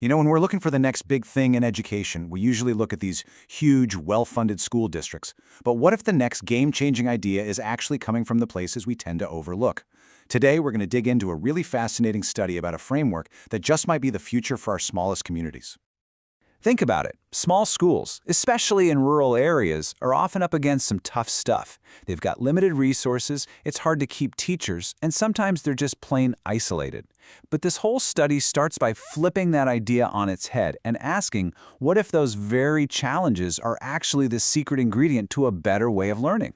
When we're looking for the next big thing in education, we usually look at these huge, well-funded school districts. But what if the next game-changing idea is actually coming from the places we tend to overlook? Today, we're going to dig into a really fascinating study about a framework that just might be the future for our smallest communities. Think about it. Small schools, especially in rural areas, are often up against some tough stuff. They've got limited resources, it's hard to keep teachers, and sometimes they're just plain isolated. But this whole study starts by flipping that idea on its head and asking, what if those very challenges are actually the secret ingredient to a better way of learning?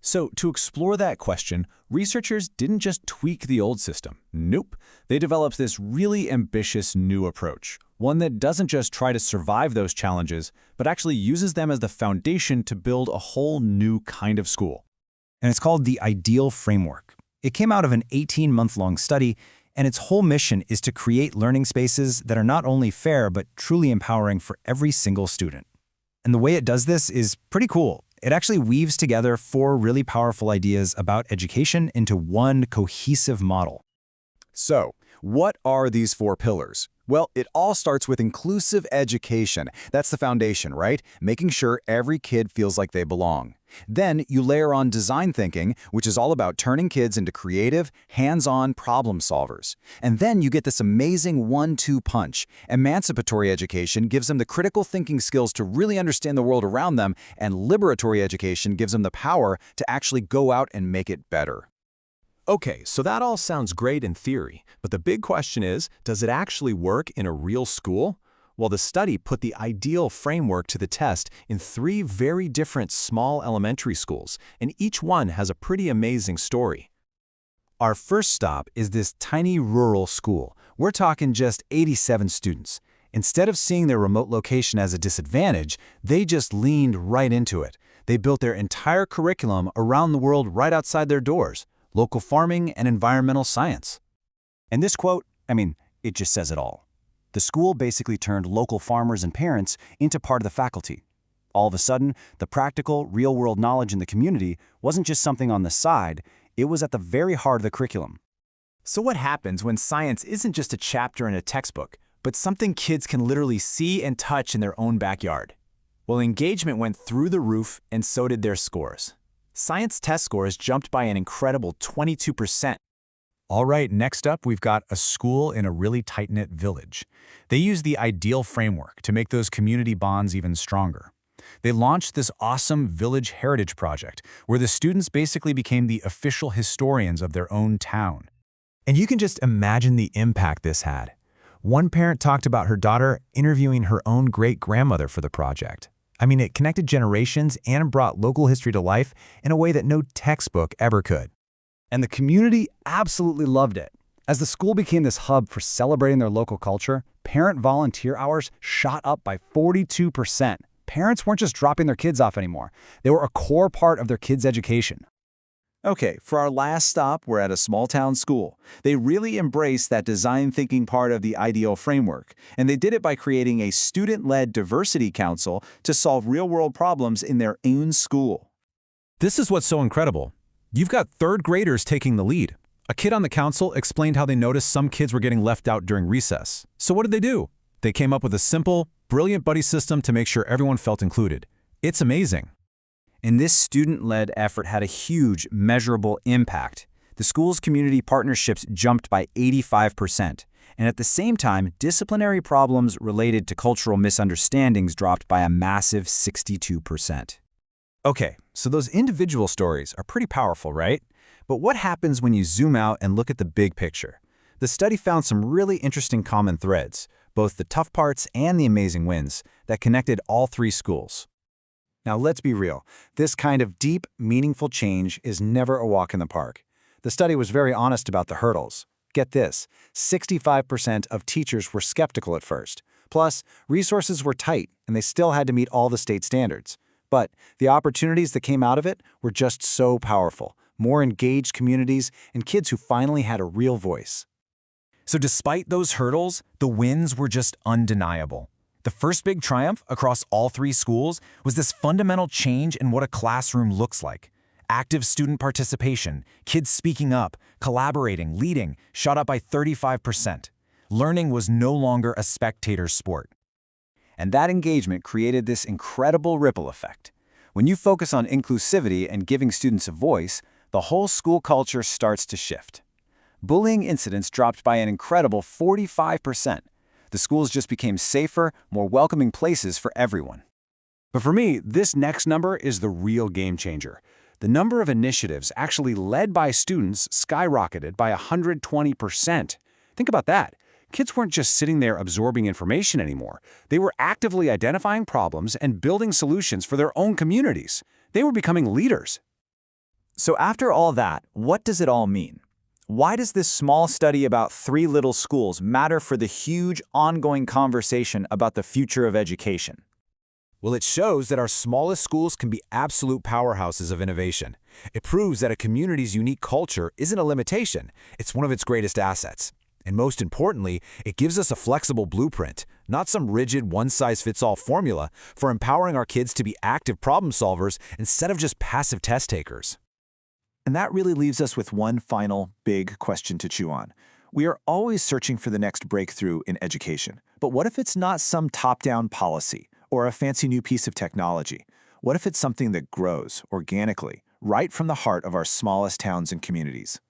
So, to explore that question, researchers didn't just tweak the old system. Nope. They developed this really ambitious new approach, one that doesn't just try to survive those challenges, but actually uses them as the foundation to build a whole new kind of school. And it's called the IDEAL Framework. It came out of an 18-month-long study, and its whole mission is to create learning spaces that are not only fair, but truly empowering for every single student. And the way it does this is pretty cool. It actually weaves together 4 really powerful ideas about education into one cohesive model. So, what are these 4 pillars? Well, it all starts with inclusive education. That's the foundation, right? Making sure every kid feels like they belong. Then you layer on design thinking, which is all about turning kids into creative, hands-on problem solvers. And then you get this amazing 1-2 punch. Emancipatory education gives them the critical thinking skills to really understand the world around them, and liberatory education gives them the power to actually go out and make it better. Okay, so that all sounds great in theory, but the big question is, does it actually work in a real school? Well, the study put the IDEAL framework to the test in 3 very different small elementary schools, and each one has a pretty amazing story. Our first stop is this tiny rural school. We're talking just 87 students. Instead of seeing their remote location as a disadvantage, they just leaned right into it. They built their entire curriculum around the world right outside their doors: local farming and environmental science. And this quote, it just says it all. The school basically turned local farmers and parents into part of the faculty. All of a sudden, the practical, real-world knowledge in the community wasn't just something on the side, it was at the very heart of the curriculum. So what happens when science isn't just a chapter in a textbook, but something kids can literally see and touch in their own backyard? Well, engagement went through the roof, and so did their scores. Science test scores jumped by an incredible 22%. All right, next up, we've got a school in a really tight-knit village. They use the IDEAL framework to make those community bonds even stronger. They launched this awesome Village Heritage Project, where the students basically became the official historians of their own town. And you can just imagine the impact this had. One parent talked about her daughter interviewing her own great-grandmother for the project. It connected generations and brought local history to life in a way that no textbook ever could. And the community absolutely loved it. As the school became this hub for celebrating their local culture, parent volunteer hours shot up by 42%. Parents weren't just dropping their kids off anymore. They were a core part of their kids' education. Okay, for our last stop, we're at a small-town school. They really embraced that design thinking part of the IDEAL framework, and they did it by creating a student-led diversity council to solve real-world problems in their own school. This is what's so incredible. You've got 3rd graders taking the lead. A kid on the council explained how they noticed some kids were getting left out during recess. So what did they do? They came up with a simple, brilliant buddy system to make sure everyone felt included. It's amazing. And this student-led effort had a huge, measurable impact. The school's community partnerships jumped by 85%. And at the same time, disciplinary problems related to cultural misunderstandings dropped by a massive 62%. Okay, so those individual stories are pretty powerful, right? But what happens when you zoom out and look at the big picture? The study found some really interesting common threads, both the tough parts and the amazing wins, that connected all 3 schools. Now, let's be real. This kind of deep, meaningful change is never a walk in the park. The study was very honest about the hurdles. Get this, 65% of teachers were skeptical at first. Plus, resources were tight, and they still had to meet all the state standards. But the opportunities that came out of it were just so powerful. More engaged communities and kids who finally had a real voice. So despite those hurdles, the wins were just undeniable. The first big triumph across all 3 schools was this fundamental change in what a classroom looks like. Active student participation, kids speaking up, collaborating, leading, shot up by 35%. Learning was no longer a spectator sport. And that engagement created this incredible ripple effect. When you focus on inclusivity and giving students a voice, the whole school culture starts to shift. Bullying incidents dropped by an incredible 45%. The schools just became safer, more welcoming places for everyone. But for me, this next number is the real game changer. The number of initiatives actually led by students skyrocketed by 120%. Think about that. Kids weren't just sitting there absorbing information anymore. They were actively identifying problems and building solutions for their own communities. They were becoming leaders. So after all that, what does it all mean? Why does this small study about 3 little schools matter for the huge ongoing conversation about the future of education? Well, it shows that our smallest schools can be absolute powerhouses of innovation. It proves that a community's unique culture isn't a limitation, it's one of its greatest assets. And most importantly, it gives us a flexible blueprint, not some rigid one-size-fits-all formula, for empowering our kids to be active problem solvers instead of just passive test takers. And that really leaves us with one final big question to chew on. We are always searching for the next breakthrough in education. But what if it's not some top-down policy or a fancy new piece of technology? What if it's something that grows organically, right from the heart of our smallest towns and communities?